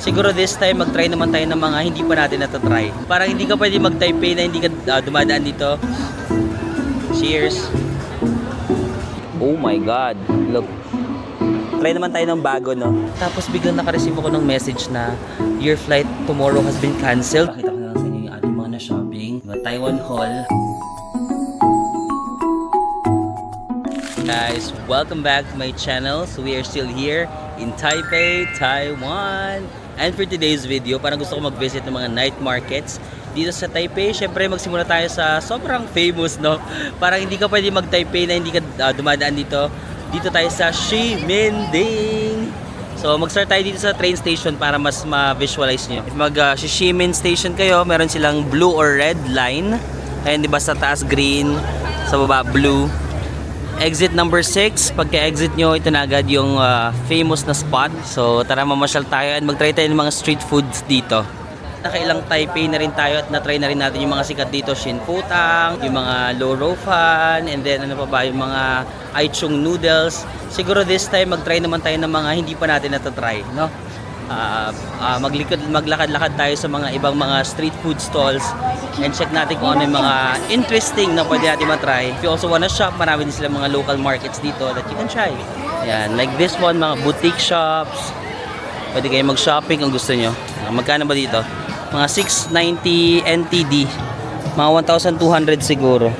Siguro this time mag-try naman tayo ng mga hindi pa natin natatry. Parang hindi ka pwede mag-Taipei na hindi ka dumadaan dito. Cheers! Oh my God! Look! Try naman tayo ng bago, no? Tapos biglang naka-receive ako ng message na your flight tomorrow has been cancelled. Pakita ko na lang sa inyo yung ating mga na-shopping. Taiwan Hall. Guys, welcome back to my channel. So we are still here in Taipei, Taiwan. And for today's video, parang gusto ko mag-visit ng mga night markets dito sa Taipei. Syempre magsimula tayo sa sobrang famous, no? Parang hindi ka pwede mag-Taipei na hindi ka dumadaan dito. Dito tayo sa Ximending. So mag-start tayo dito sa train station para mas ma-visualize nyo. If mag-Ximen station kayo, meron silang blue or red line. Ayan, di ba, sa taas green, sa baba blue. Exit number 6, pagka-exit nyo, ito na agad yung famous na spot. So tara, mamasyal tayo at mag-try tayo ng mga street foods dito. Nakailang Taipei na rin tayo at na-try na rin natin yung mga sikat dito, Shin Futang, yung mga Lo Rou Fan, and then ano pa ba, yung mga Aichung noodles. Siguro this time mag-try naman tayo ng mga hindi pa natin natatry, no? Maglakad-lakad tayo sa mga ibang mga street food stalls and check natin kung ano yung mga interesting na pwede natin matry. If you also wanna shop, marami din sila mga local markets dito that you can try. Yan, like this one, mga boutique shops. Pwede kayo mag-shopping kung gusto nyo. Magkano ba dito? Mga 690 NTD. Mga 1,200 siguro.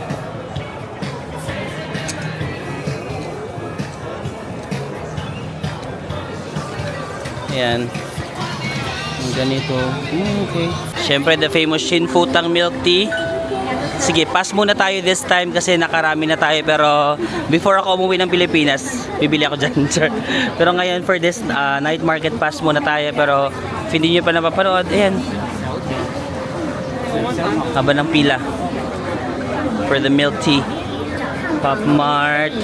Ayan. Ang ganito. Okay. Siyempre, the famous Shin Futang milk tea. Sige, pass muna tayo this time kasi nakarami na tayo. Pero before ako umuwi ng Pilipinas, bibili ako dyan. Pero ngayon for this night market, pass muna tayo. Pero if hindi nyo pa napapanood, ayan. Haba ng pila for the milk tea. Pop Mart.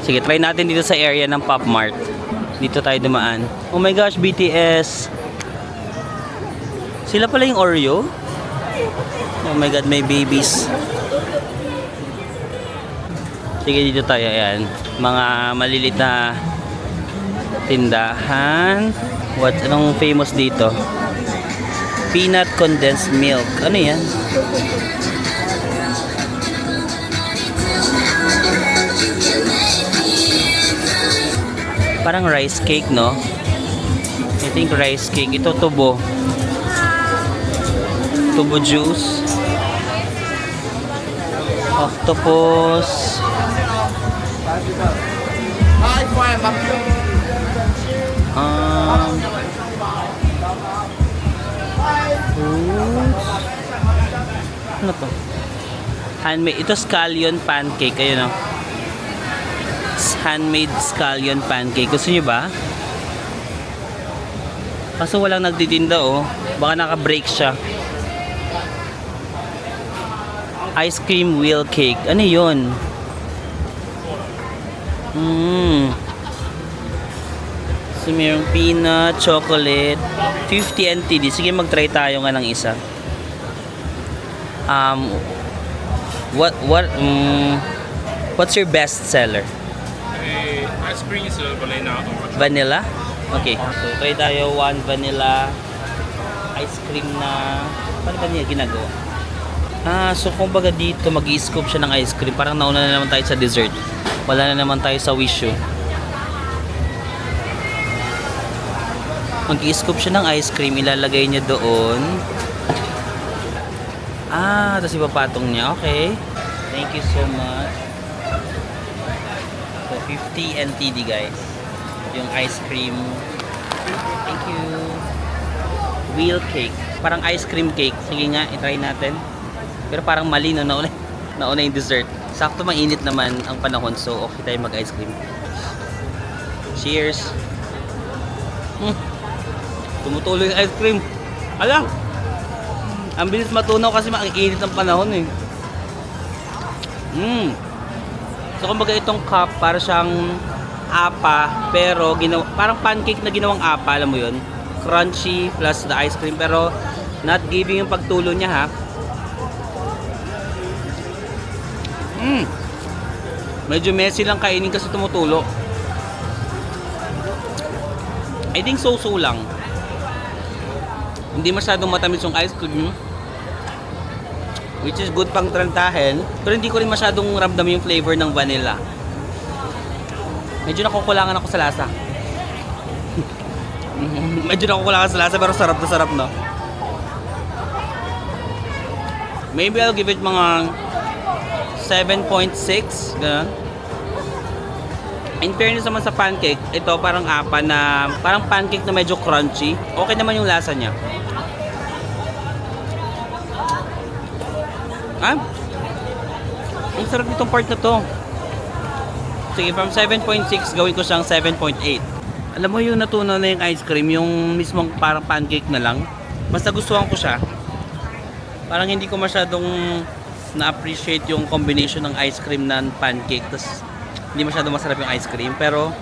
Sige, try natin dito sa area ng Pop Mart. Dito tayo dumaan. Oh my gosh, BTS. Sila pala yung Oreo. Oh my God, may babies. Sige, dito tayo. Ayan. Mga malilit na tindahan. Anong famous dito? Peanut condensed milk. Ano yan? Parang rice cake, no? I think rice cake. Ito tubo. Tubo juice. Octopus. Fruits. Ano to? Handmade. Ito scallion pancake. Ayun, no? Handmade scallion pancake. Gusto nyo ba? Kaso walang nagtitinda, oh. Baka naka-break siya. Ice cream wheel cake. Ano yun? So mayroong peanut, chocolate, 50 NTD. Sige, mag-try tayo nga ng isa. What's your best seller? Ice cream is vanilla. Vanilla? Okay. So, try tayo one vanilla ice cream na... Paano ba niya ginagawa? So kumbaga dito mag-i-scoop siya ng ice cream. Parang nauna na naman tayo sa dessert. Wala na naman tayo sa wisho. Mag-i-scoop siya ng ice cream. Ilalagay niya doon. Tapos ipapatong niya. Okay. Thank you so much. So 50 NTD guys. Yung ice cream. Thank you. Wheel cake. Parang ice cream cake. Sige nga, i-try natin. Pero parang mali, no? Nauna yung dessert. Sakto mainit naman ang panahon. So okay tayo mag-ice cream. Cheers. Tumutulo yung ice cream. Ala! Ang bilis matunaw kasi mainit ang panahon, eh. So kumbaga itong cup para siyang apa, pero parang pancake na ginawang apa, alam mo yun, crunchy plus the ice cream, pero not giving yung pagtulo niya, ha. Medyo messy lang kainin kasi tumutulo. I think so-so lang. Hindi masyadong matamis yung ice cream. Which is good pang trantahin. Pero hindi ko rin masyadong ramdam yung flavor ng vanilla. Medyo nakukulangan ako sa lasa. Medyo nakukulangan sa lasa pero sarap na sarap, no? Maybe I'll give it mga 7.6, ganun. In fairness naman sa pancake, ito parang parang pancake na medyo crunchy. Okay naman yung lasa niya. Ang sarap nitong part na to. Sige, from 7.6 gawin ko siyang 7.8. Alam mo yung natunaw na yung ice cream, yung mismong parang pancake na lang. Mas nagustuhan ko siya. Parang hindi ko masyadong na-appreciate yung combination ng ice cream na pancake. Tapos hindi masyadong masarap yung ice cream. Pero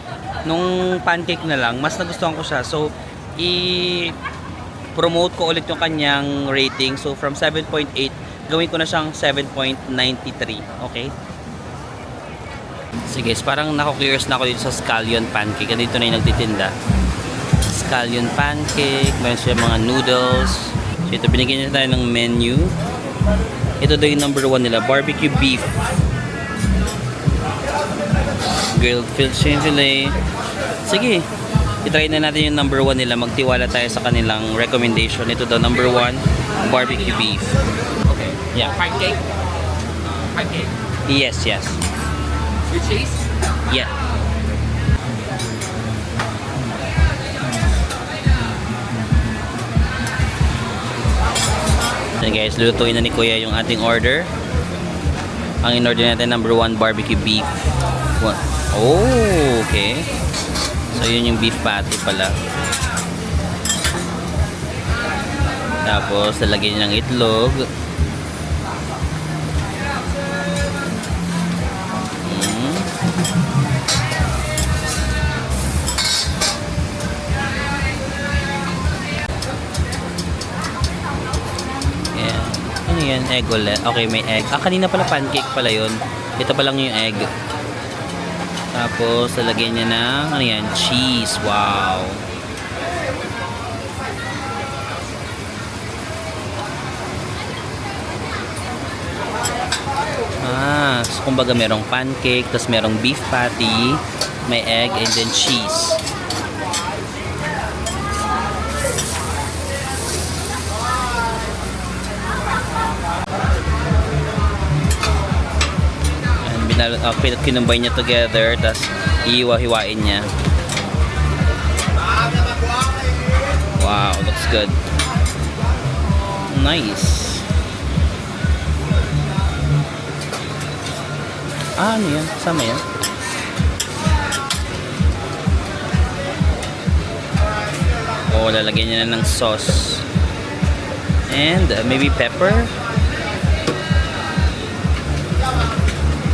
nung pancake na lang, mas nagustuhan ko siya. So, i-promote ko ulit yung kanyang rating. So, from 7.8, gawin ko na siyang 7.93. Okay? Sige, parang nako-curious na ako dito sa scallion pancake. Dito na yung nagtitinda. Scallion pancake. Meron siya mga noodles. So, ito, binigyan niya tayo ng menu. Ito daw yung number 1 nila. Barbecue beef. Grilled fish fillet. Sige, itry na natin yung number 1 nila. Magtiwala tayo sa kanilang recommendation. Ito daw, number 1, barbecue beef. Okay. Yeah. Pancake? Pancake. Yes, yes. With cheese? Yeah. So guys, lutuin na ni Kuya yung ating order. Ang in-order natin, number 1, barbecue beef. Oh, okay. So yun yung beef patty pala. Tapos, lalagyan niya ng itlog. Yan, egg ulit. Okay, may egg. Kanina pala pancake pala yun. Ito pa lang yung egg. Tapos, lalagyan niya ng, ano yan, cheese. Wow. So, kumbaga merong pancake, tapos merong beef patty, may egg, and then cheese. Kinumbay niya together, tapos iiwa-hiwain niya. Wow, looks good. Nice. Ano yan? Kasama yan? Oh, lalagyan niya na ng sauce. And maybe pepper.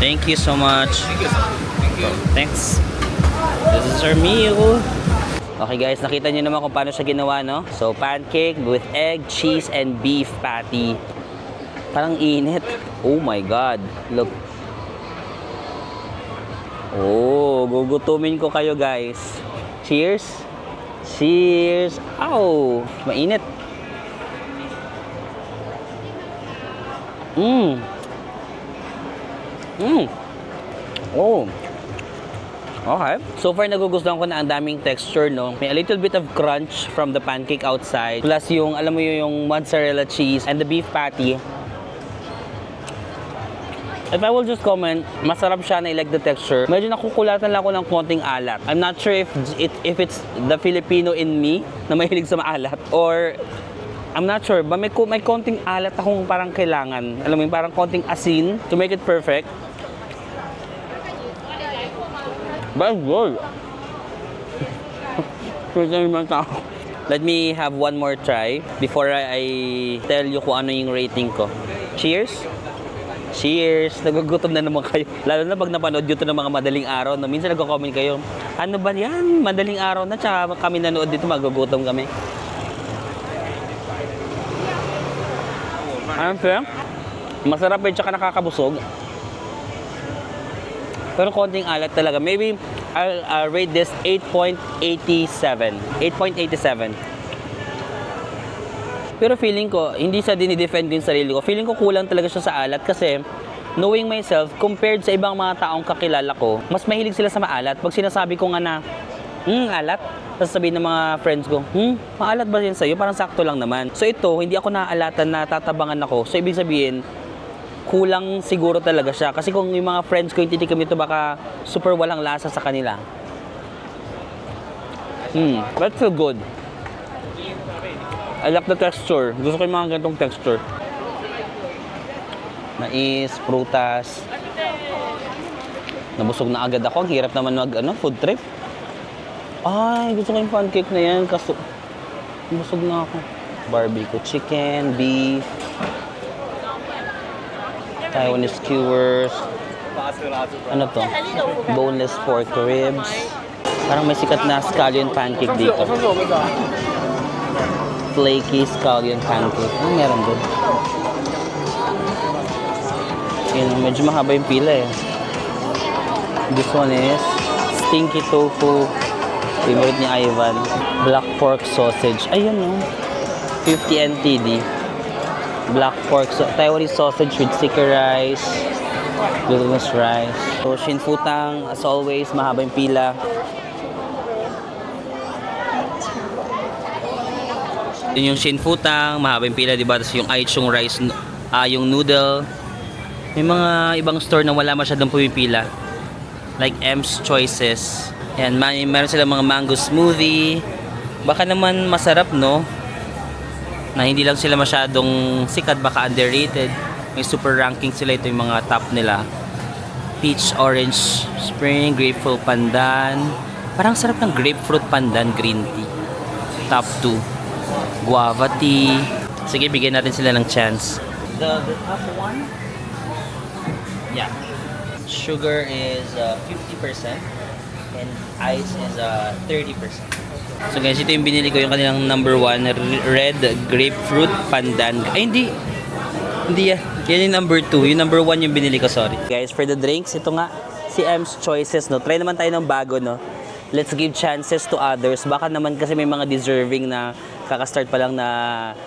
Thank you so much. Thanks. This is our meal. Okay guys, nakita niyo naman kung paano siya ginawa, no? So, pancake with egg, cheese, and beef patty. Parang init. Oh my God. Look. Oh, gugutumin ko kayo guys. Cheers. Cheers. Ow, mainit. Oh. Okay. So far, nagugustuhan ko na ang daming texture, no? May a little bit of crunch from the pancake outside. Plus yung, alam mo yung mozzarella cheese and the beef patty. If I will just comment, masarap siya na I like the texture. Medyo nakukulatan lang ako ng konting alat. I'm not sure if it's the Filipino in me na mahilig sa maalat. Or, I'm not sure. But may konting alat akong parang kailangan. Alam mo yung parang konting asin to make it perfect. But it's good. Let me have one more try before I tell you kung ano yung rating ko. Cheers! Cheers! Nagugutom na naman kayo. Lalo na pag napanood dito ng mga madaling araw. No? Minsan nagko-comment kayo, ano ba yan? Madaling araw na, tsaka kami nanood dito, magugutom kami. Ano pa? Masarap eh, tsaka nakakabusog. Pero konting alat talaga. Maybe I'll rate this 8.87. 8.87. Pero feeling ko, hindi sa dinidefend yung sarili ko. Feeling ko kulang talaga siya sa alat kasi knowing myself, compared sa ibang mga taong kakilala ko, mas mahilig sila sa maalat. Pag sinasabi ko nga na, alat, tapos sabihin ng mga friends ko, maalat ba yan sa'yo? Parang sakto lang naman. So ito, hindi ako naaalatan na tatabangan ako. So ibig sabihin, kulang siguro talaga siya. Kasi kung yung mga friends ko yung titikim ito, baka super walang lasa sa kanila. That feel good. I like the texture. Gusto ko yung mga ganitong texture. Mais, prutas. Nabusog na agad ako. Ang hirap naman food trip. Ay, gusto ko yung pancake na yan. Kaso, nabusog na ako. Barbecue chicken, beef, Taiwanese skewers. Ano to? Boneless pork ribs. Parang may sikat na scallion pancake dito. Flaky scallion pancake. Ano meron doon? Yun, medyo mahaba yung pila eh. This one is stinky tofu. Favorite ni Ivan. Black pork sausage. Ayun no. 50 NTD. Black pork Taiwanese sausage with sticky rice. Glutinous rice. So, shinfutang, as always, mahaba yung pila. Yun yung shinfutang, mahaba yung pila, diba? Tapos yung aichung rice, yung noodle. May mga ibang store na wala masyadong pumipila. Like M's Choices. Yan, meron silang mga mango smoothie. Baka naman masarap, no? Na hindi lang sila masyadong sikat, baka underrated. May super ranking sila, ito yung mga top nila. Peach, orange, spring, grapefruit pandan. Parang sarap ng grapefruit pandan green tea. Top 2. Guava tea. Sige, bigyan natin sila ng chance. The top one? Yeah. Sugar is 50% and ice is 30%. So guys, ito yung binili ko, yung kanilang number 1, red grapefruit pandan. Ay, hindi yan. Yan yung number 2. Yung number 1 yung binili ko, sorry. Guys, for the drinks, ito nga, si M's Choices, no? Try naman tayo ng bago, no? Let's give chances to others. Baka naman kasi may mga deserving na kaka-start pa lang na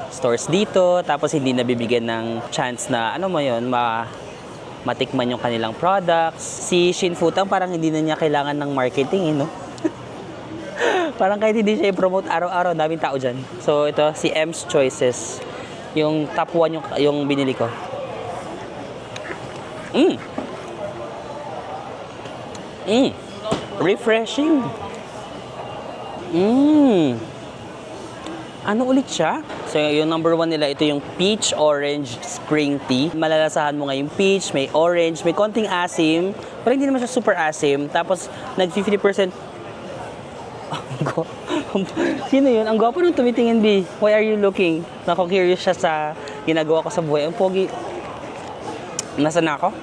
stores dito, tapos hindi nabibigyan ng chance na, matikman yung kanilang products. Si Shinfutang parang hindi na niya kailangan ng marketing, no? Parang kahit hindi siya i-promote araw-araw, daming tao dyan. So ito, si M's Choices. Yung top 1 yung binili ko. Refreshing. Ano ulit siya? So yung number 1 nila, ito yung peach orange spring tea. Malalasahan mo nga yung peach, may orange, may konting asim. Pero hindi naman siya super asim. Tapos nag 50%. Sino yun? Ang gwapo nung tumitingin, B. Why are you looking? Nako-curious siya sa ginagawa ko sa buhay. Ang pogi. Nasaan na ako?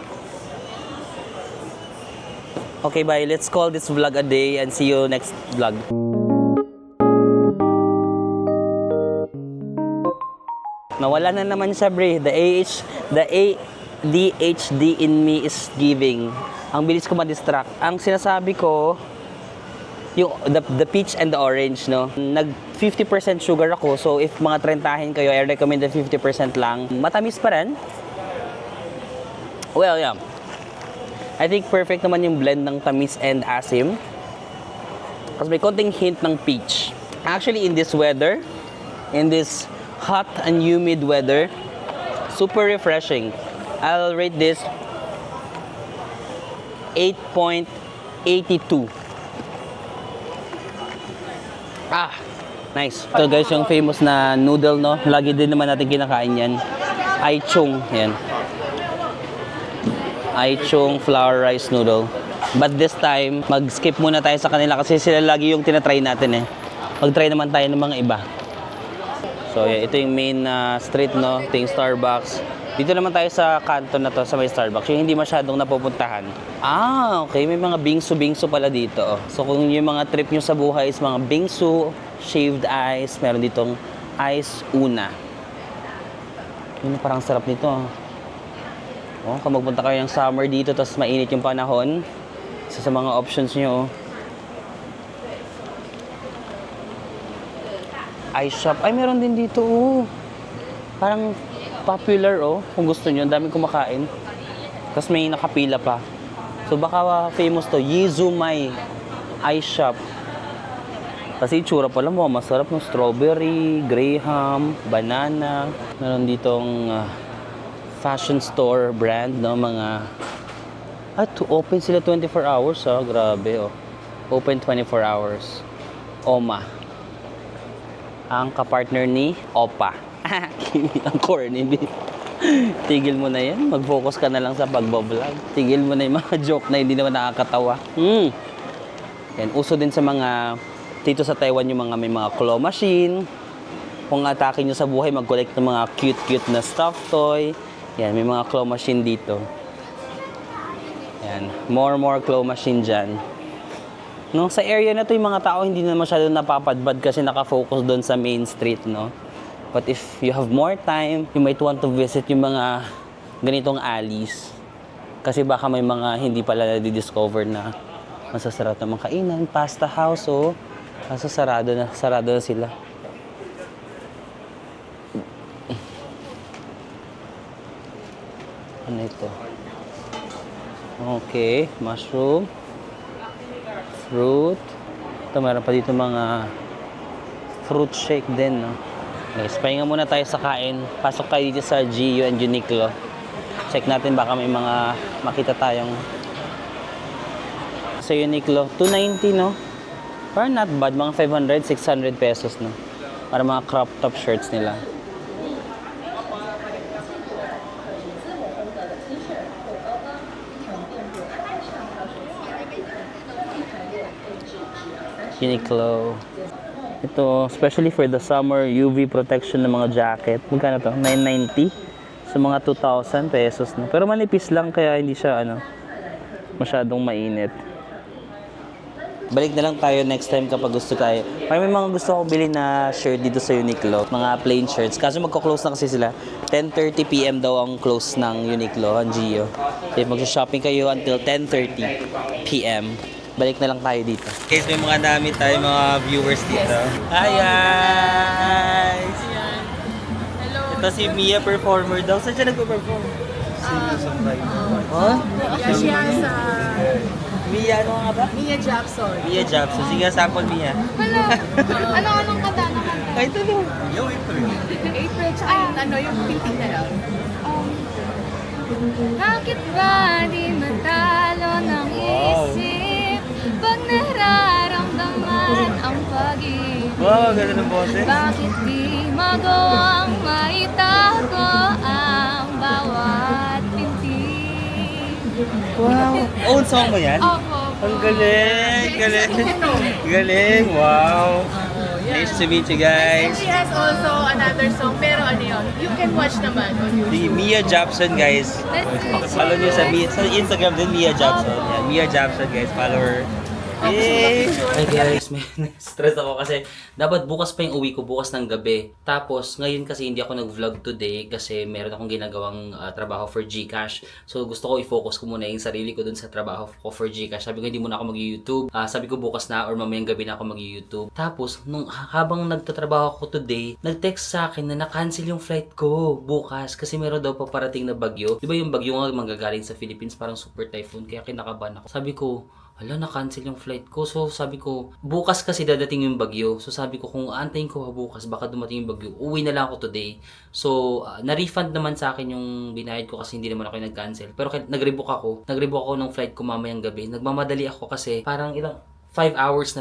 Okay, bye. Let's call this vlog a day and see you next vlog. Nawala na naman siya, bre. The ADHD in me is giving. Ang bilis ko ma-distract. Ang sinasabi ko, yung the peach and the orange, no? Nag 50% sugar ako. So if mga trentahin kayo, I recommend the 50% lang. Matamis pa rin. Well, yeah. I think perfect naman yung blend ng tamis and asim. Kasi may konting hint ng peach. Actually, in this weather, in this hot and humid weather, super refreshing. I'll rate this 8.82. Nice. Ito guys, yung famous na noodle, no? Lagi din naman natin kinakain yan. Aichung. Yan. Aichung flour rice noodle. But this time, mag-skip muna tayo sa kanila kasi sila lagi yung tinatry natin eh. Mag-try naman tayo ng mga iba. So, yeah, ito yung main street, no? Ito yung Starbucks. Dito naman tayo sa kanto na to, sa may Starbucks. Yung hindi masyadong napupuntahan. Okay. May mga bingsu-bingsu pala dito. Oh. So, kung yung mga trip nyo sa buhay is mga bingsu, shaved ice, meron ditong ice una. Yun, parang sarap nito. Oh, kung magpunta kayo ng summer dito, tapos mainit yung panahon, isa sa mga options nyo. Ice shop. Ay, meron din dito. Oh. Parang popular kung gusto nyo. Ang daming kumakain. Tapos may nakapila pa. So baka famous to. Yizumai Ice Shop. Kasi itsura pala mo, masarap ng strawberry, graham, banana. Meron ditong fashion store brand, no? Mga... open sila 24 hours, Grabe, Open 24 hours. Oma. Ang kapartner ni Opa. Ang corny. Tigil mo na yan. Mag-focus ka na lang sa pagbablog. Tigil mo na yung mga joke na hindi naman nakakatawa. Yan, uso din sa mga... Dito sa Taiwan yung mga may mga claw machine. Kung atake nyo sa buhay, mag-collect ng mga cute-cute na stuffed toy. Yan, may mga claw machine dito. Yan, more claw machine dyan. No, sa area na to yung mga tao hindi na masyado napapadbad kasi nakafocus doon sa main street, no? But if you have more time, you might want to visit yung mga ganitong alleys. Kasi baka may mga hindi pala na-discover na masasarap na mga kainan. Pasta house, Kaso sarado na sila. Ano ito? Okay, mushroom, fruit. Ito, meron pa dito mga fruit shake din, no? Guys, pahinga muna tayo sa kain. Pasok tayo dito sa Gio and Uniqlo. Check natin baka may mga makita tayong sa Uniqlo. 290, no? Parang not bad, mga 500, 600 pesos, no? Para mga crop top shirts nila. Uniqlo. Ito, especially for the summer, UV protection ng mga jacket. Magkano to? 990? So, mga 2,000 pesos, no? Pero manipis lang, kaya hindi siya, masyadong mainit. Balik na lang tayo next time kapag gusto tayo. May mga gusto akong bilhin na shirt dito sa Uniqlo. Mga plain shirts. Kaso magko-close na kasi sila. 10:30 PM daw ang close ng Uniqlo, ang Gio. So mag-shopping kayo until 10:30 PM. Balik na lang tayo dito. Guys, may mga dami tayo mga viewers dito. Hi guys! Hello. Ito si Mia performer daw. Saan siya nagpo-perform? Yeah, she has Mia, ano nga ba? Mia Jackson. Mia Jobson. Sige, sample Mia. Anong kanta? Ay, ito no. April, tsaka yung pinting na lang. Bakit ba di matalo ng isip pag nararamdaman ang pag-ibig? Wow, ganda ng boses. Bakit di magawang maitago ang bawat pintig? Wow. Own song mo yan? Opo. Ang galing, galing, wow. Nice to meet you And guys. she has also another song, pero you can watch naman on YouTube. Si Mia Jobson, guys. Follow niyo sa Instagram din, Mia Jobson. Yan, Mia Jobson, guys. Follow her. Yay! Hey guys, may stress ako kasi dapat bukas pa yung uwi ko, bukas ng gabi. Tapos ngayon kasi hindi ako nag-vlog today kasi meron akong ginagawang trabaho for GCash. So gusto ko i-focus ko muna yung sarili ko dun sa trabaho ko for GCash. Sabi ko hindi muna ako mag-YouTube. Sabi ko bukas na or mamayang gabi na ako mag-YouTube. Tapos habang nagtatrabaho ako today, nag-text sa akin na na-cancel yung flight ko bukas kasi meron daw paparating na bagyo. Di ba yung bagyo nga manggagaling sa Philippines, parang super typhoon, kaya kinakabahan ako. Sabi ko, na-cancel yung flight ko. So, sabi ko, bukas kasi dadating yung bagyo. So, sabi ko, kung aantayin ko bukas, baka dumating yung bagyo. Uwi na lang ako today. So, na-refund naman sa akin yung binayad ko kasi hindi naman ako nag-cancel. Pero nag-rebook ako. Nag-rebook ako ng flight ko mamayang gabi. Nagmamadali ako kasi parang 5 hours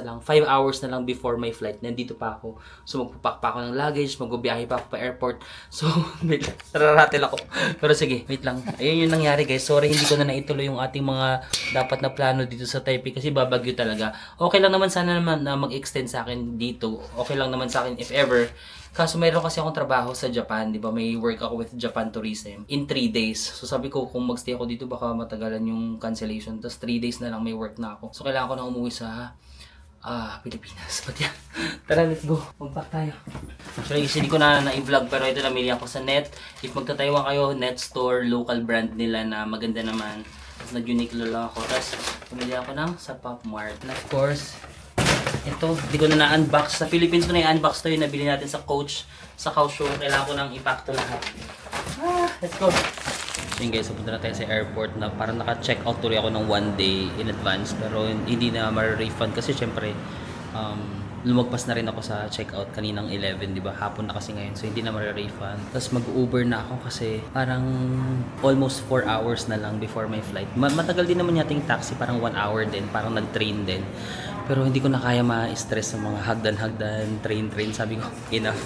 na lang before my flight. Nandito pa ako. So, magpapak pa ako ng luggage, magbibiyahe pa ako pa airport. So, nararatel ako. Pero sige, wait lang. Ayun yung nangyari guys. Sorry, hindi ko na naituloy yung ating mga dapat na plano dito sa Taipei kasi babagyo talaga. Okay lang naman sana naman na mag-extend sa akin dito. Okay lang naman sa akin if ever. Kaso mayroon kasi akong trabaho sa Japan, di ba? May work ako with Japan Tourism in 3 days. So sabi ko, kung magstay ako dito, baka matagalan yung cancellation. Tapos 3 days na lang may work na ako. So kailangan ko na umuwi sa Pilipinas. But yan, tara, let's go. Mag-pack tayo. Actually, hindi ko na i-vlog, pero ito namili ako sa Net. If magtataywan kayo, Net Store, local brand nila na maganda naman. Tapos nag-Uniqlo lang ako. Tapos pumili ako ng sa Pop Mart. And of course, Ito, hindi ko na na-unbox. Sa Philippines ko na i-unbox to yung nabili natin sa Coach. Sa Kaohsiung, kailangan ko nang ipack to lahat. Let's go! So yun guys, pupunta na tayo sa airport na parang naka-check out tuloy ako ng 1 day in advance. Pero hindi na ma-refund kasi syempre, lumagpas na rin ako sa checkout kaninang 11, di ba? Hapon na kasi ngayon, so hindi na ma-refund. Tapos mag-Uber na ako kasi parang almost 4 hours na lang before my flight. Matagal din naman yata yung taxi, parang 1 hour din, parang nag-train din. Pero hindi ko na kaya ma-stress sa mga hagdan-hagdan, train. Sabi ko, enough.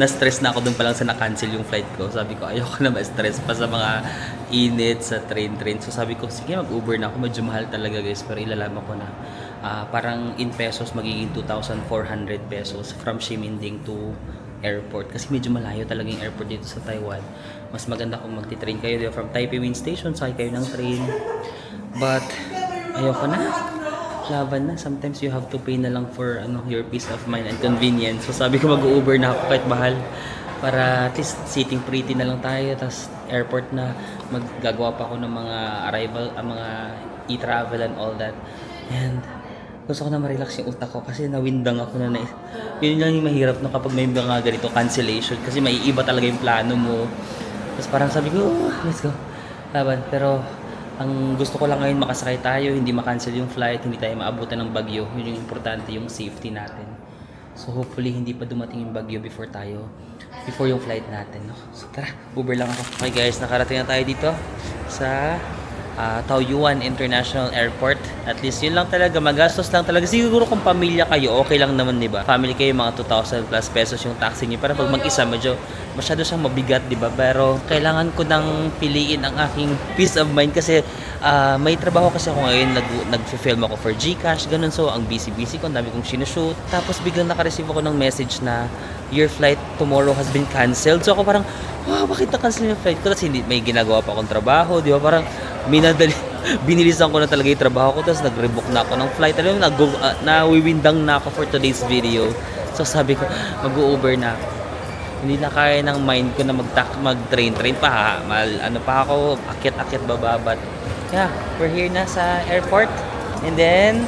Na-stress na ako dun pa lang sa na-cancel yung flight ko. Sabi ko, ayoko na ma-stress pa sa mga init sa train. So sabi ko, sige mag-Uber na ako. Medyo mahal talaga guys, pero ilalaman ko na. Parang in pesos, magiging 2,400 pesos from Ximending to airport. Kasi medyo malayo talaga yung airport dito sa Taiwan. Mas maganda kung magti-train kayo dito from Taipei Wind Station, sakay kayo ng train. But, ayoko na. Laban na. Sometimes you have to pay na lang for your peace of mind and convenience. So sabi ko mag-Uber na ako kahit mahal. Para at least sitting pretty na lang tayo. Tapos airport na maggagawa pa ako ng mga arrival, mga e-travel and all that. And gusto ko na ma-relax yung utak ko kasi nawindang ako na yun lang yung mahirap no, kapag may mga ganito cancellation kasi maiiba talaga yung plano mo. Tapos parang sabi ko, let's go. Laban. Pero ang gusto ko lang ngayon makasakay tayo, hindi ma-cancel yung flight, hindi tayo maabutan ng bagyo. Yun yung importante, yung safety natin. So hopefully hindi pa dumating yung bagyo before yung flight natin. No? So tara, Uber lang ako. Okay guys, nakarating na tayo dito sa Taoyuan International Airport. At least yun lang talaga, magastos lang talaga. Siguro kung pamilya kayo, okay lang naman, di ba? Family kayo, mga 2,000 plus pesos yung taxi niyo. Pero pag mag-isa, masyado siyang mabigat, di ba? Pero kailangan ko nang piliin ang aking peace of mind kasi may trabaho kasi ako ngayon, nag-film ako for GCash, ganun. So, ang busy-busy ko, ang dami kong sinushoot. Tapos biglang naka-receive ako ng message na your flight tomorrow has been canceled. So ako parang, bakit na-cancel yung flight ko? Tapos may ginagawa pa akong trabaho, di ba? Parang binilisan ko na talaga yung trabaho ko, tapos nag-rebook na ako ng flight. Alam mo, nawiwindang na ako for today's video. So sabi ko, mag-Uber na ako. Hindi na kaya ng mind ko na mag-train pa. Ano pa ako, akyat-akyat bababat. Yeah, we're here na sa airport. And then,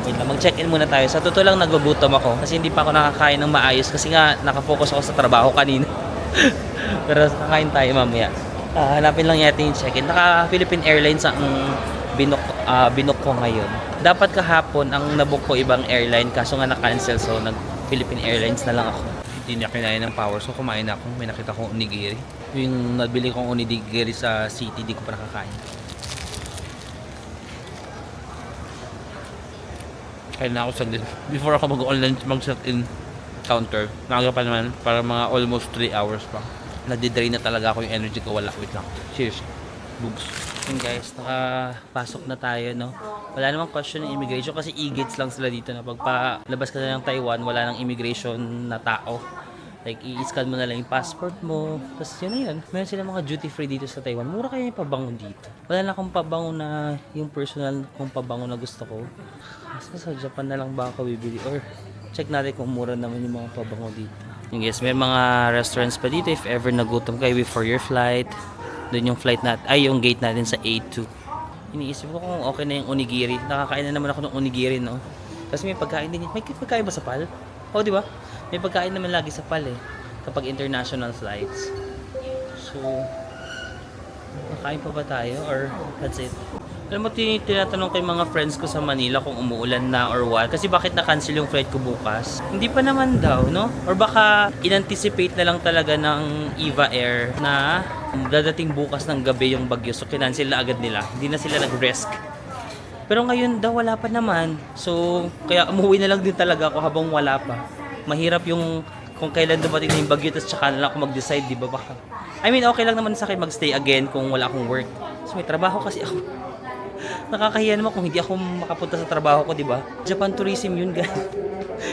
wait lang, mag-check-in muna tayo. Sa totoo lang, nagugutom ako kasi hindi pa ako nakakain ng maayos kasi nga nakafocus ako sa trabaho kanina. Pero kakain tayo mamaya. Hanapin lang natin yung check-in. Naka-Philippine Airlines ang binook ko ngayon. Dapat kahapon ang nabook ko ibang airline kaso nga na-cancel, so nag-Philippine Airlines na lang ako. Hindi niya kinain ng power, so kumain na ako. May nakita kong onigiri. Yung nabili kong onigiri sa city, di ko pa nakakain. Kaya na ako saglit. Before ako mag-online mag-check-in counter, maaga pa naman, para mga almost 3 hours pa. Nadidrain na talaga ako yung energy ko. Wala, wait lang. Cheers. Boobs. Yun guys, nakapasok na tayo, no? Wala namang question ng immigration kasi e-gates lang sila dito na pagpalabas ka na ng Taiwan, wala nang immigration na tao. Like, i-scan mo na lang yung passport mo. Tapos yun na yun. Meron sila mga duty free dito sa Taiwan. Mura kaya yung pabango dito. Wala na akong pabango na yung personal kong pabango na gusto ko. Kasi sa Japan na lang ba ako bibili? Or check natin kung mura naman yung mga pabango dito. Yung guys, may mga restaurants pa dito if ever nagutom kayo before your flight. Doon yung flight natin, yung gate natin sa A2. Iniisip ko kung okay na yung onigiri. Nakakain na naman ako ng onigiri, no? Kasi may pagkain din. May pagkain ba sa PAL? Oo, di ba? May pagkain naman lagi sa PAL eh. Kapag international flights. So, makain pa ba tayo? Or that's it? Alam mo, tinatanong ko yung mga friends ko sa Manila kung umuulan na or what. Kasi bakit na-cancel yung flight ko bukas? Hindi pa naman daw, no? Or baka in-anticipate na lang talaga ng EVA Air na dadating bukas ng gabi yung bagyo. So, kinancel na agad nila. Hindi na sila nag-risk. Pero ngayon daw, wala pa naman. So, kaya umuwi na lang din talaga ako habang wala pa. Mahirap yung kung kailan dumating na yung bagyo, tapos tsaka na lang ako mag-decide, di ba? Baka. I mean, okay lang naman sa akin mag-stay again kung wala akong work. So, may trabaho kasi ako. Nakakahiya naman kung hindi ako makapunta sa trabaho ko, di ba? Japan tourism yun, guys.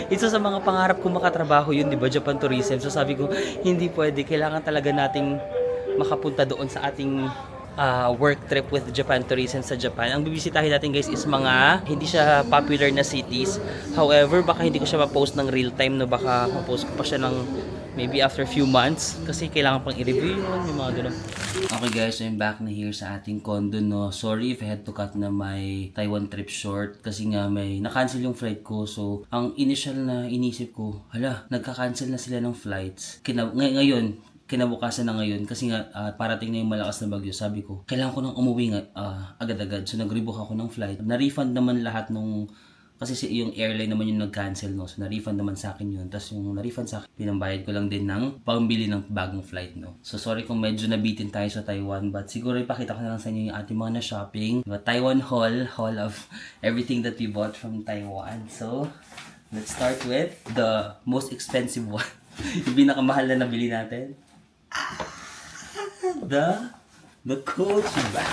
Isa sa mga pangarap ko makatrabaho yun, di ba? Japan tourism. So sabi ko, hindi pwede. Kailangan talaga nating makapunta doon sa ating work trip with Japan Tourism sa Japan. Ang bibisitahin natin guys is mga hindi siya popular na cities. However, baka hindi ko siya ma-post ng real time, no? Baka ma-post ko pa siya ng maybe after few months kasi kailangan pang i-review yun, yung mga ganun. Okay guys, so I'm back na here sa ating condo, no. Sorry if I had to cut na my Taiwan trip short kasi nga may na-cancel yung flight ko. So, ang initial na inisip ko, hala, nagka-cancel na sila ng flights. Ngayon, kinabukasan na ngayon kasi nga parating na yung malakas na bagyo. Sabi ko, kailangan ko nang umuwi nga agad-agad. So nag-rebook ako ng flight. Na-refund naman lahat nung kasi yung airline naman yung nag-cancel, no. So na-refund naman sa akin yun. Tapos yung na-refund sa akin, pinambayad ko lang din ng pambili ng bagong flight, no. So sorry kung medyo nabitin tayo sa Taiwan, but siguro ipakita ko na lang sa inyo yung ating mga na-shopping. Diba? Taiwan haul of everything that we bought from Taiwan. So let's start with the most expensive one. Yung pinakamahal na nabili natin. The Coach bag.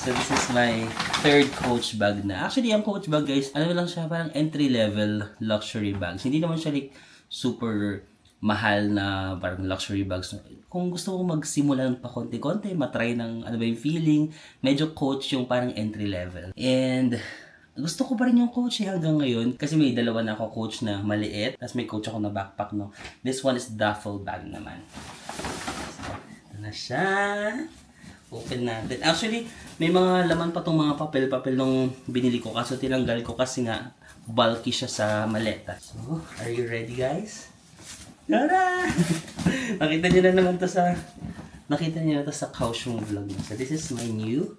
So this is my third Coach bag na. Actually, ang Coach bag guys, ano lang siya, parang entry-level luxury bags. Hindi naman siya like super mahal na parang luxury bags. Kung gusto ko magsimula ng pa konti-konti, matry ng ano ba yung feeling, medyo Coach yung parang entry-level. And gusto ko pa rin yung Coach hanggang ngayon kasi may dalawa na ako Coach na maliit, tapos may Coach ako na backpack, no. This one is duffel bag naman. So, ito na siya. Open natin. Actually, may mga laman pa tong mga papel-papel nung binili ko kaso tinanggal ko kasi nga bulky siya sa maleta. So, are you ready guys? Tara! Nakita niyo na sa Kaohsiung vlog. So, this is my new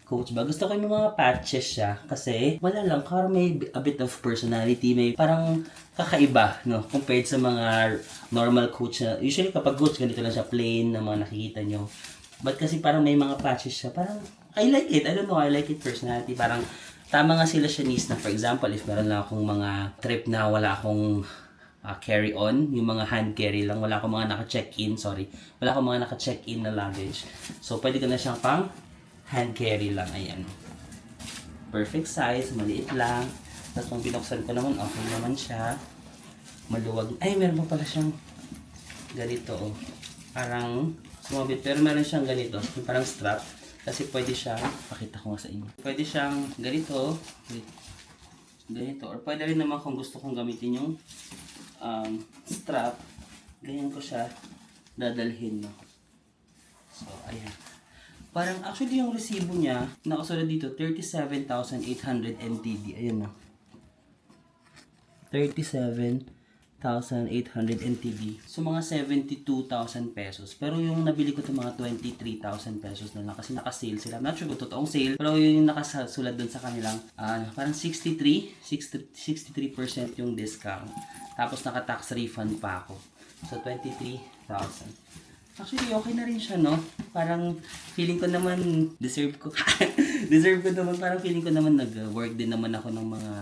Coach bag. Gusto ko yung mga patches siya kasi wala lang, parang may a bit of personality, may parang kakaiba, no, compared sa mga normal Coach na usually kapag Coach ganito lang siya, plain na mga nakikita nyo. But kasi parang may mga patches siya, parang I like it. I don't know, I like it personality. Parang tama nga sila siya na for example, if meron lang akong mga trip na wala akong carry on, yung mga hand carry lang, wala akong mga naka-check-in, wala akong mga naka-check-in na luggage. So pwede ko na siyang pang hand carry lang, ayan. Perfect size, maliit lang. Tapos pag binuksan ko naman, okay naman siya. Maluwag. Ay, meron pa pala siyang ganito, oh. Parang sumabit, pero meron siyang ganito, yung parang strap. Kasi pwede siyang, pakita ko nga sa inyo. Pwede siyang ganito, or pwede rin naman kung gusto kong gamitin yung strap, ganyan ko siya dadalhin, no. So, ayan. Parang actually yung resibo niya, nakasulat dito, 37,800 NTD. Ayun na. 37,800 NTD. So mga 72,000 pesos. Pero yung nabili ko ito mga 23,000 pesos na lang kasi naka-sale sila. I'm not sure kung totoong sale, pero yun yung nakasulat dun sa kanilang parang 63% yung discount. Tapos naka-tax refund pa ako. So 23,000. Actually, okay na rin siya, no? Parang feeling ko naman, deserve ko naman, parang feeling ko naman nag-work din naman ako ng mga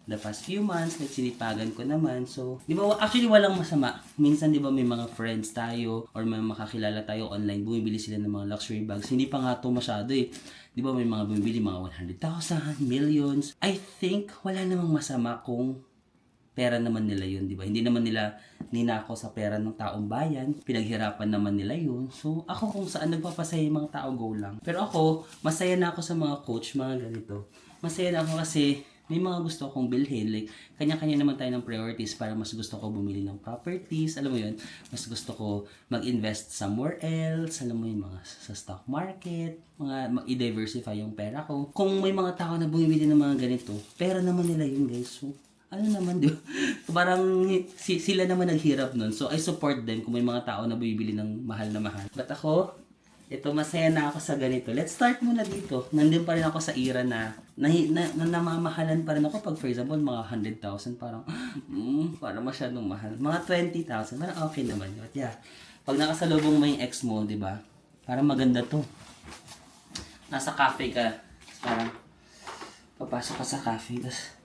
the past few months, like sinipagan ko naman. So, di ba, actually walang masama. Minsan, di ba, may mga friends tayo or may makakilala tayo online, bumibili sila ng mga luxury bags. Hindi pa nga ito masyado eh. Di ba, may mga bumibili, mga 100,000, millions. I think, wala namang masama kung pera naman nila yun, di ba? Hindi naman nila ninako sa pera ng taong bayan. Pinaghirapan naman nila yun. So, ako kung saan nagpapasaya yung mga tao, go lang. Pero ako, masaya na ako sa mga Coach, mga ganito. Masaya na ako kasi may mga gusto akong bilhin. Like, kanya-kanya naman tayo ng priorities. Para mas gusto ko bumili ng properties. Alam mo yun, mas gusto ko mag-invest somewhere else. Alam mo yun, mga sa stock market. I-diversify yung pera ko. Kung may mga tao na bumibili ng mga ganito, pera naman nila yun, guys. So, ano naman, di ba? Parang sila naman naghirap nun. So, I support them kung may mga tao na bibili ng mahal na mahal. But ako, ito, masaya na ako sa ganito. Let's start muna dito. Nandun pa rin ako sa era na namamahalan pa rin ako. Pag, for example, mga 100,000, parang masyadong mahal. Mga 20,000, parang okay naman. But yeah, pag nakasalubong mo yung ex mo, di ba? Parang maganda to. Nasa cafe ka, parang papasok ka sa cafe, tapos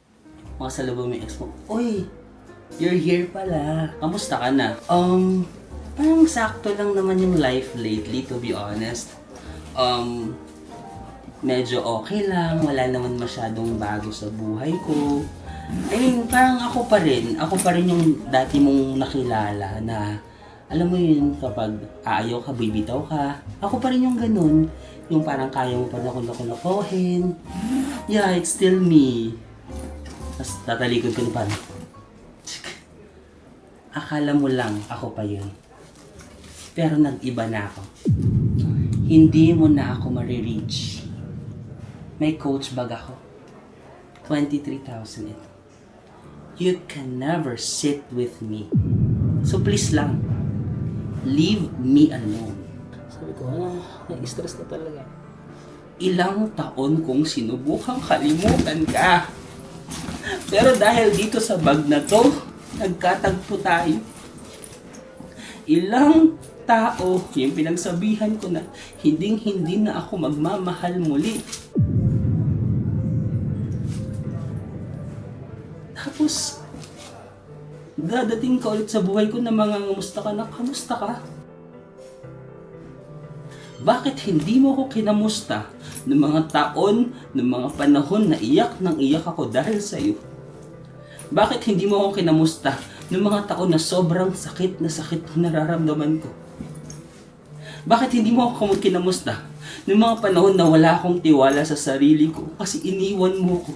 makasalubong mo yung ex mo, uy, you're here pala. Kamusta ka na? Parang sakto lang naman yung life lately, to be honest. Medyo okay lang. Wala naman masyadong bago sa buhay ko. I mean, parang ako pa rin yung dati mong nakilala na Alam mo yun, kapag aayaw ka, bibitaw ka, ako pa rin yung ganun. Yung parang kaya mo pa na ako lokohin. Yeah, it's still me. Tapos tatalikod ko na parang, akala mo lang ako pa yun. Pero nag-iba na ako. Hindi mo na ako marireach. May coach bag ako. 23,000 ito. You can never sit with me. So please lang, leave me alone. Sabi ko, na-stress na talaga. Ilang taon kong sinubukang kalimutan ka. Pero dahil dito sa bag na to, nagkatagpo tayo. Ilang tao yung pinagsabihan ko na hinding-hindi na ako magmamahal muli. Tapos, dadating ka ulit sa buhay ko na mangangamusta ka na, kamusta ka? Bakit hindi mo ako kinamusta ng mga taon, ng mga panahon na iyak nang iyak ako dahil sa iyo? Bakit hindi mo ako kinamusta ng mga taon na sobrang sakit na nararamdaman ko? Bakit hindi mo ako kinamusta ng mga panahon na wala akong tiwala sa sarili ko kasi iniwan mo ko?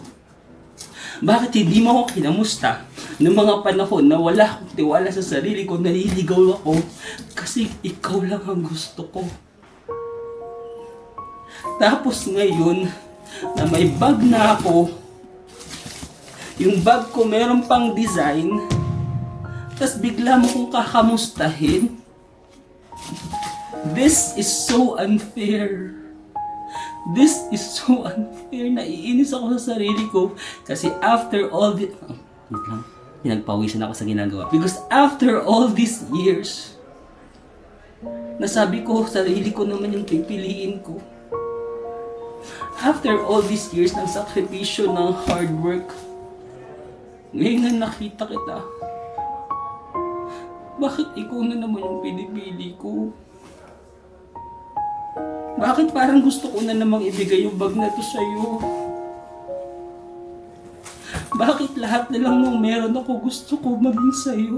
Bakit hindi mo ako kinamusta ng mga panahon na wala akong tiwala sa sarili ko, naliligaw ako kasi ikaw lang ang gusto ko? Tapos ngayon, na may bag na ako, yung bag ko meron pang design, tapos bigla mo kong kakamustahin? This is so unfair. This is so unfair. Naiinis ako sa sarili ko. Kasi after all this... wait lang. Pinagpawisan ako sa ginagawa. Because after all these years, nasabi ko, sarili ko naman yung pipiliin ko. After all these years ng sakripisyo, ng hard work, ngayon na nakita kita, bakit ikaw na naman yung pinipili ko? Bakit parang gusto ko na namang ibigay yung bag na to sa'yo? Bakit lahat na lang nung meron ako gusto ko maging sa'yo?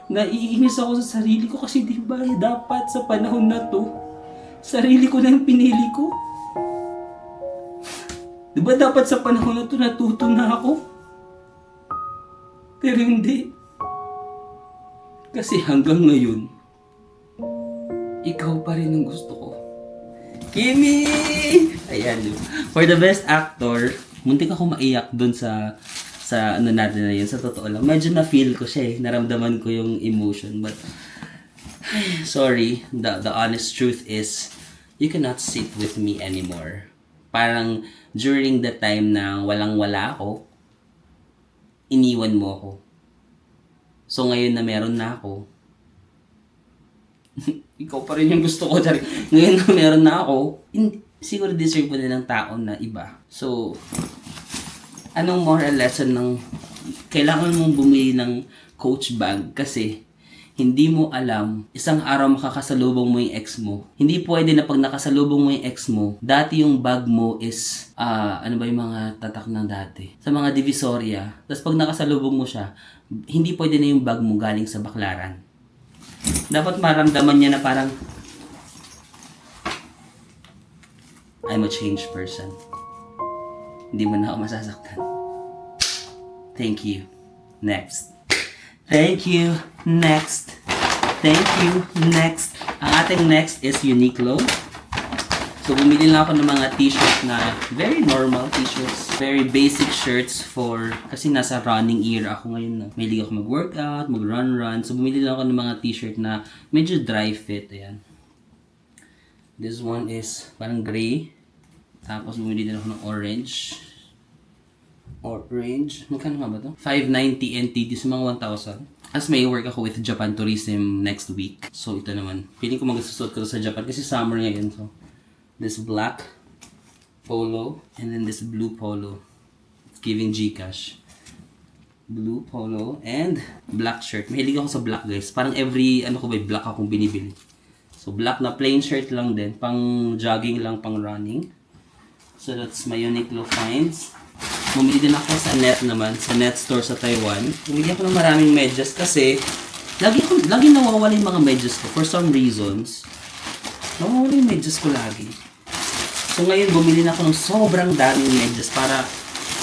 Naiinis ako sa sarili ko kasi di ba dapat sa panahon na to, sarili ko na yung pinili ko? Di ba dapat sa panahon na to natuto na ako? Pero hindi. Kasi hanggang ngayon, ikaw pa rin ang gusto ko. Kimi! Ayan. For the best actor, muntik ako maiyak dun sa ano natin na yun. Sa totoo lang. Medyo na-feel ko siya eh. Naramdaman ko yung emotion. But, sorry. The honest truth is, you cannot sit with me anymore. Parang, during the time na walang-wala ako, iniwan mo ako. So, ngayon na meron na ako, ikaw pa rin yung gusto ko. Ngayon na meron na ako, siguro deserve ko din ng tao na iba. So, anong moral lesson ng kailangan mong bumili ng Coach bag? Kasi hindi mo alam, isang araw makakasalubong mo yung ex mo. Hindi pwede na pag nakasalubong mo yung ex mo, dati yung bag mo is, ano ba yung mga tatak ng dati? Sa mga Divisoria. Tapos pag nakasalubong mo siya, hindi pwede na yung bag mo galing sa Baklaran. Dapat maramdaman niya na parang, I'm a changed person. Hindi mo na ako masasaktan. Thank you. Next. Thank you. Next. Thank you. Next. Ang ating next is Uniqlo. So, bumili lang ako ng mga t-shirt na very normal t-shirts. Very basic shirts for, kasi nasa running era ako ngayon. No? Mahilig ako mag-workout, mag-run. So, bumili lang ako ng mga t-shirt na medyo dry fit. Ayan. This one is parang gray. Tapos, bumili din ako ng orange. Orange. Magkano nga ba ito? 590 NTD sa mga 1,000. As may work ako with Japan Tourism next week. So, ito naman. Feeling ko magsusuot ko sa Japan kasi summer ngayon. So, this black polo and then this blue polo. It's giving Gcash. Blue polo and black shirt. Mahilig ako sa black, guys. Parang every, black akong binibili. So, black na plain shirt lang din. Pang jogging lang, pang running. So, that's my Uniqlo finds. Bumili din ako sa Net naman. Sa Net store sa Taiwan. Bumili ako ng maraming medyas kasi Lagi nawawala yung mga medyas ko. For some reasons, nawawala yung medyas ko lagi. So ngayon, bumili na ako ng sobrang daming medyas para,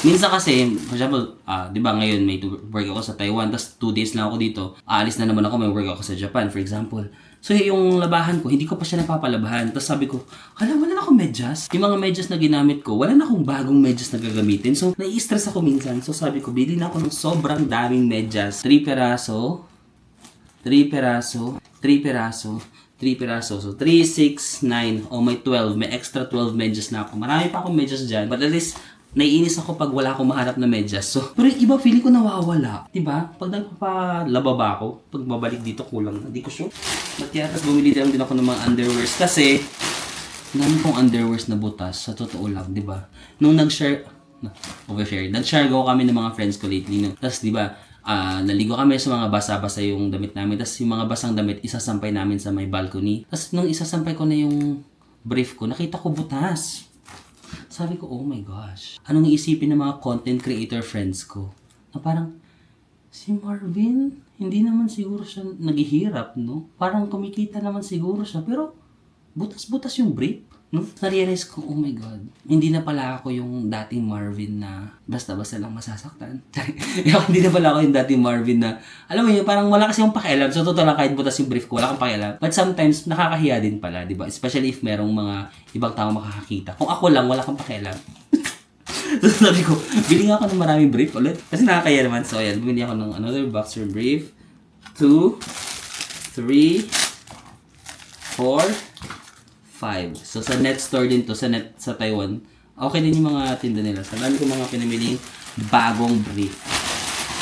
minsan kasi, for example, di ba ngayon may work ako sa Taiwan, tapos 2 days lang ako dito, aalis na naman ako, may work ako sa Japan, for example. So yung labahan ko, hindi ko pa siya napapalabahan. Tapos sabi ko, wala na akong medyas. Yung mga medyas na ginamit ko, wala na akong bagong medyas na gagamitin. So nai-stress ako minsan. So sabi ko, bili na ako ng sobrang daming medyas. 3 peraso, 3 peraso, 3 peraso, 3 peraso. So 3, 6, 9, may 12. May extra 12 medyas na ako. Marami pa akong medyas dyan. But at least, naiinis ako pag wala akong mahanap na medyas. So, pero yung iba, feeling ko nawawala. Diba? Pag nagpapalaba ba ako, pag babalik dito, kulang na. Hindi ko sure. But yeah, tapos bumili din ako ng mga underwears. Kasi, dami kong underwears na butas. Sa totoo lang, diba? Nung nag-share go kami ng mga friends ko lately. No? Tapos, diba, naligo kami sa mga basa-basa yung damit namin. Tapos, yung mga basang damit, isasampay namin sa may balcony. Tapos, nung isasampay ko na yung brief ko, nakita ko butas. Sabi ko, oh my gosh. Anong iisipin ng mga content creator friends ko? Na parang, si Marvin, hindi naman siguro siya naghihirap, no? Parang kumikita naman siguro siya, pero butas-butas yung brief, no? Na-realize ko, oh my God. Hindi na pala ako yung dating Marvin na basta-basta lang masasaktan. Hindi na pala ako yung dating Marvin na, alam mo yun, parang wala kasi yung pakialam. So, totoo lang, kahit butas yung brief ko, wala akong pakialam. But sometimes, nakakahiya din pala, di ba? Especially if merong mga ibang tao makakakita. Kung ako lang, wala akong pakialam. So, sabi ko, bili nga ako ng maraming brief ulit. Kasi nakakaya naman. So, ayan, bumili ako ng another boxer brief. 2, 3, 4, 5. So, sa net store din to, sa Taiwan, okay din yung mga tinda nila. Sa dami ko mga pinamiling bagong brief.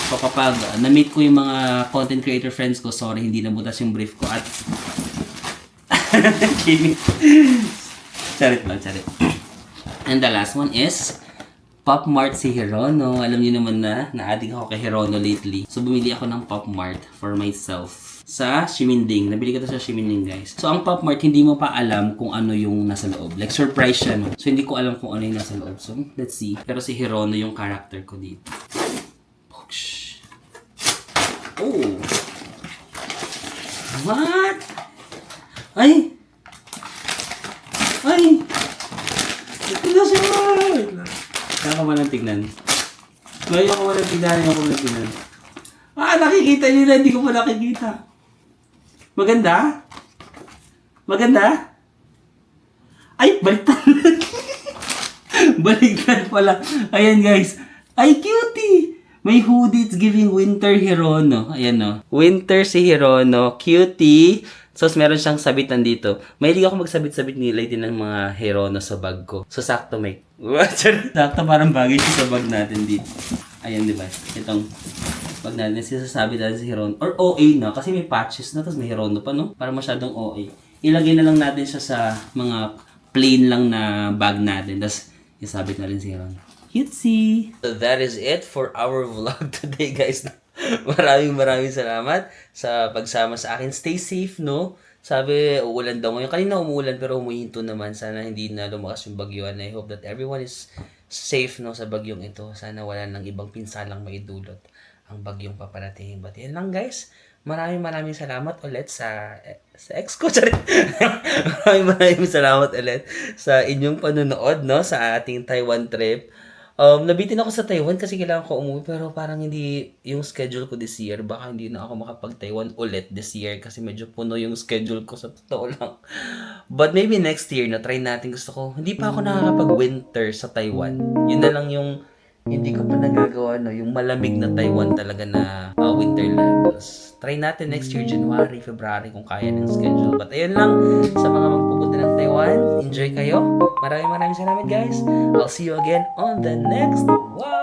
So, kapag na-meet ko yung mga content creator friends ko, sorry, hindi nabutas yung brief ko. At, kidding. Charit lang, charit. And the last one is, Pop Mart si Hirono. Alam niyo naman na, na-addict ako kay Hirono lately. So, bumili ako ng Pop Mart for myself. Sa Shiminding. Nabili ko to sa Shiminding, guys. So, ang Pop Mart, hindi mo pa alam kung ano yung nasa loob. Like, surprise siya, no? So, hindi ko alam kung ano yung nasa loob. So, let's see. Pero si Hirono yung character ko dito. Poksh. Oh! What? Ay! Ay! Ito na siya! Kaya ko malang tignan. Ngayon ko malang tignan. Nakikita nila. Hindi ko pa nakikita. Maganda? Maganda? Ay, baliktad. Baliktad pala. Ayan, guys. Ay, cutie! May hoodie. It's giving winter Hirono. Ayan, no. Winter si Hirono. Cutie. So, meron siyang sabitan dito. Mahilig ako magsabit-sabit nilay din ng mga Hirono sa bag ko. So, sakto may... sakto parang bagay siya sa bag natin dito. Ayan, di ba? Itong bag natin. Sinasabi natin si Hirono. Or OA na. Kasi may patches na. Tapos may Hirono pa, no? Para masyadong OA. Ilagay na lang natin siya sa mga plain lang na bag natin. Tapos, isabit na rin si Hirono. Cutesy! So, that is it for our vlog today, guys. Maraming salamat sa pagsama sa akin. Stay safe, no? Sabi, uulan daw ngayon. Kanina umuulan pero umuhinto naman. Sana hindi na lumakas yung bagyo. And I hope that everyone is safe, no, sa bagyong ito. Sana wala nang ibang pinsalang maidulot ang bagyong paparating. But yan lang, guys. Maraming salamat ulit sa ex ko. Maraming salamat ulit sa inyong panonood, no, sa ating Taiwan trip. Nabitin ako sa Taiwan kasi kailangan ko umuwi pero parang hindi yung schedule ko this year. Baka hindi na ako makapag-Taiwan ulit this year kasi medyo puno yung schedule ko sa totoo lang. But maybe next year na try natin. Gusto ko, hindi pa ako nakakapag-winter sa Taiwan. Yun na lang yung hindi ko pa nagagawa, no, yung malamig na Taiwan talaga na winter levels. Try natin next year, January, February kung kaya ng schedule. But ayun lang, sa mga magpupunta ng Taiwan, enjoy kayo. Maraming salamat, guys. I'll see you again on the next one.